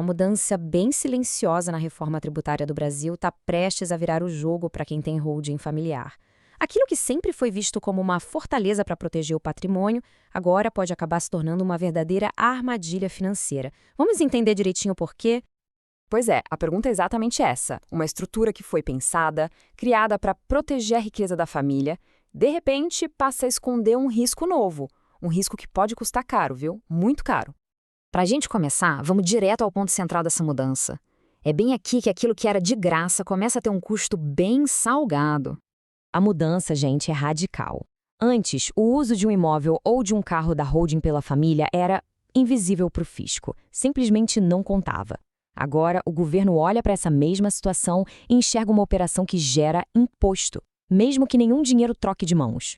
Uma mudança bem silenciosa na reforma tributária do Brasil está prestes a virar o jogo para quem tem holding familiar. Aquilo que sempre foi visto como uma fortaleza para proteger o patrimônio, agora pode acabar se tornando uma verdadeira armadilha financeira. Vamos entender direitinho por quê? Pois é, a pergunta é exatamente essa. Uma estrutura que foi pensada, criada para proteger a riqueza da família, de repente passa a esconder um risco novo. Um risco que pode custar caro, viu? Muito caro. Para a gente começar, vamos direto ao ponto central dessa mudança. É bem aqui que aquilo que era de graça começa a ter um custo bem salgado. A mudança, gente, é radical. Antes, o uso de um imóvel ou de um carro da holding pela família era invisível para o fisco, simplesmente não contava. Agora, o governo olha para essa mesma situação e enxerga uma operação que gera imposto, mesmo que nenhum dinheiro troque de mãos.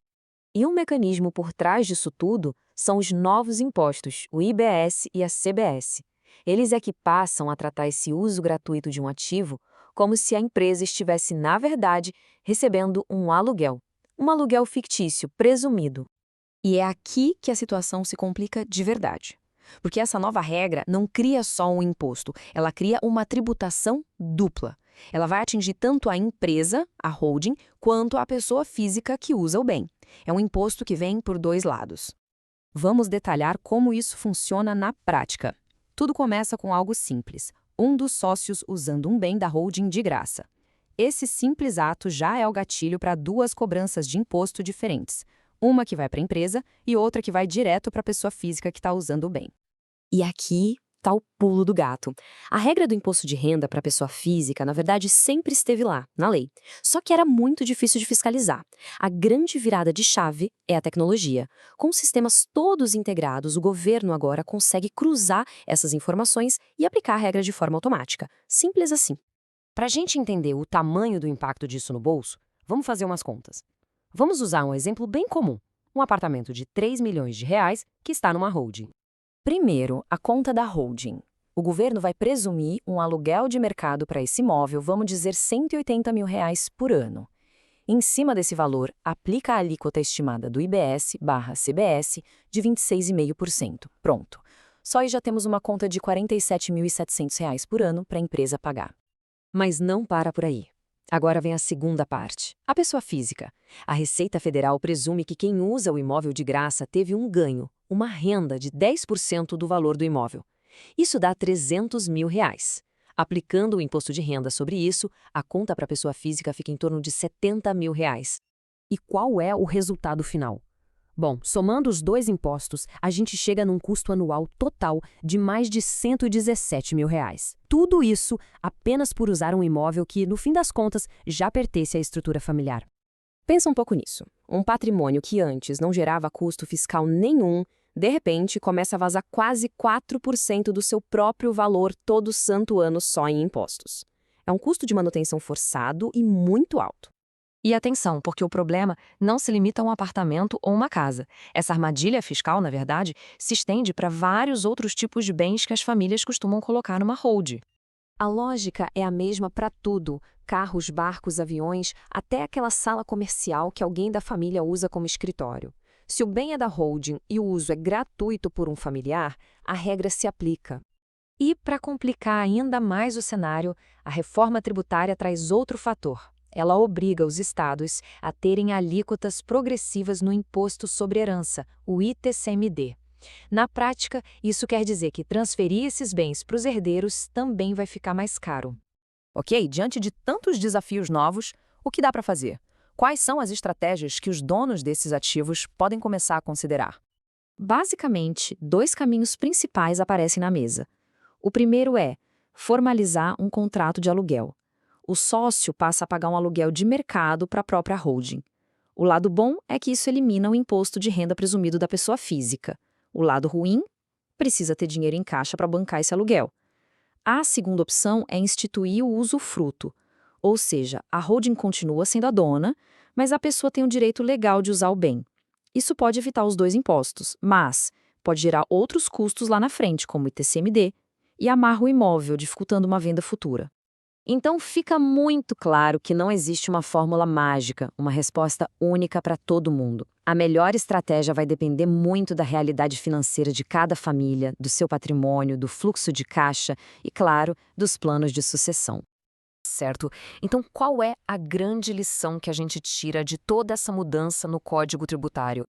E um mecanismo por trás disso tudo são os novos impostos, o IBS e a CBS. Eles é que passam a tratar esse uso gratuito de um ativo como se a empresa estivesse, na verdade, recebendo um aluguel fictício, presumido. E é aqui que a situação se complica de verdade. Porque essa nova regra não cria só um imposto, ela cria uma tributação dupla. Ela vai atingir tanto a empresa, a holding, quanto a pessoa física que usa o bem. É um imposto que vem por dois lados. Vamos detalhar como isso funciona na prática. Tudo começa com algo simples: um dos sócios usando um bem da holding de graça. Esse simples ato já é o gatilho para duas cobranças de imposto diferentes. Uma que vai para a empresa e outra que vai direto para a pessoa física que está usando o bem. E aqui está o pulo do gato. A regra do imposto de renda para a pessoa física, na verdade, sempre esteve lá, na lei. Só que era muito difícil de fiscalizar. A grande virada de chave é a tecnologia. Com sistemas todos integrados, o governo agora consegue cruzar essas informações e aplicar a regra de forma automática. Simples assim. Para a gente entender o tamanho do impacto disso no bolso, vamos fazer umas contas. Vamos usar um exemplo bem comum. Um apartamento de 3 milhões de reais que está numa holding. Primeiro, a conta da holding. O governo vai presumir um aluguel de mercado para esse imóvel, vamos dizer R$ 180 mil por ano. Em cima desse valor, aplica a alíquota estimada do IBS/CBS de 26,5%. Pronto. Só aí já temos uma conta de R$ 47.700 por ano para a empresa pagar. Mas não para por aí. Agora vem a segunda parte. A pessoa física. A Receita Federal presume que quem usa o imóvel de graça teve um ganho, uma renda de 10% do valor do imóvel. Isso dá R$ 300 mil. Aplicando o imposto de renda sobre isso, a conta para a pessoa física fica em torno de R$ 70 mil. E qual é o resultado final? Bom, somando os dois impostos, a gente chega num custo anual total de mais de R$ 117 mil. Tudo isso apenas por usar um imóvel que, no fim das contas, já pertence à estrutura familiar. Pensa um pouco nisso. Um patrimônio que antes não gerava custo fiscal nenhum, de repente começa a vazar quase 4% do seu próprio valor todo santo ano só em impostos. É um custo de manutenção forçado e muito alto. E atenção, porque o problema não se limita a um apartamento ou uma casa. Essa armadilha fiscal, na verdade, se estende para vários outros tipos de bens que as famílias costumam colocar numa holding. A lógica é a mesma para tudo: carros, barcos, aviões, até aquela sala comercial que alguém da família usa como escritório. Se o bem é da holding e o uso é gratuito por um familiar, a regra se aplica. E, para complicar ainda mais o cenário, a reforma tributária traz outro fator. Ela obriga os estados a terem alíquotas progressivas no Imposto sobre Herança, o ITCMD. Na prática, isso quer dizer que transferir esses bens para os herdeiros também vai ficar mais caro. Ok, diante de tantos desafios novos, o que dá para fazer? Quais são as estratégias que os donos desses ativos podem começar a considerar? Basicamente, dois caminhos principais aparecem na mesa. O primeiro é formalizar um contrato de aluguel. O sócio passa a pagar um aluguel de mercado para a própria holding. O lado bom é que isso elimina o imposto de renda presumido da pessoa física. O lado ruim, precisa ter dinheiro em caixa para bancar esse aluguel. A segunda opção é instituir o usufruto, ou seja, a holding continua sendo a dona, mas a pessoa tem o direito legal de usar o bem. Isso pode evitar os dois impostos, mas pode gerar outros custos lá na frente, como ITCMD, e amarra o imóvel, dificultando uma venda futura. Então fica muito claro que não existe uma fórmula mágica, uma resposta única para todo mundo. A melhor estratégia vai depender muito da realidade financeira de cada família, do seu patrimônio, do fluxo de caixa e, claro, dos planos de sucessão. Certo. Então, qual é a grande lição que a gente tira de toda essa mudança no Código Tributário?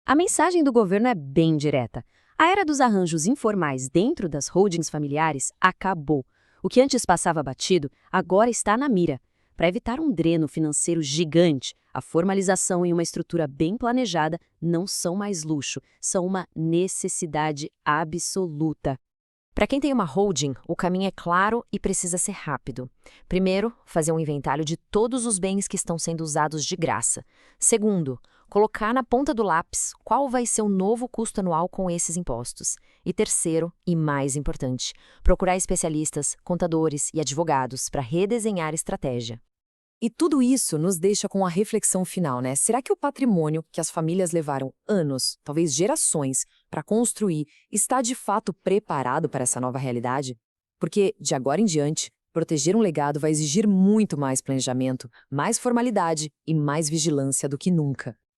A mensagem do governo é bem direta. A era dos arranjos informais dentro das holdings familiares acabou. O que antes passava batido, agora está na mira. Para evitar um dreno financeiro gigante, a formalização em uma estrutura bem planejada não são mais luxo, são uma necessidade absoluta. Para quem tem uma holding, o caminho é claro e precisa ser rápido. Primeiro, fazer um inventário de todos os bens que estão sendo usados de graça. Segundo, colocar na ponta do lápis qual vai ser o novo custo anual com esses impostos. E terceiro, e mais importante, procurar especialistas, contadores e advogados para redesenhar estratégia. E tudo isso nos deixa com a reflexão final, né? Será que o patrimônio que as famílias levaram anos, talvez gerações, para construir, está de fato preparado para essa nova realidade? Porque, de agora em diante, proteger um legado vai exigir muito mais planejamento, mais formalidade e mais vigilância do que nunca.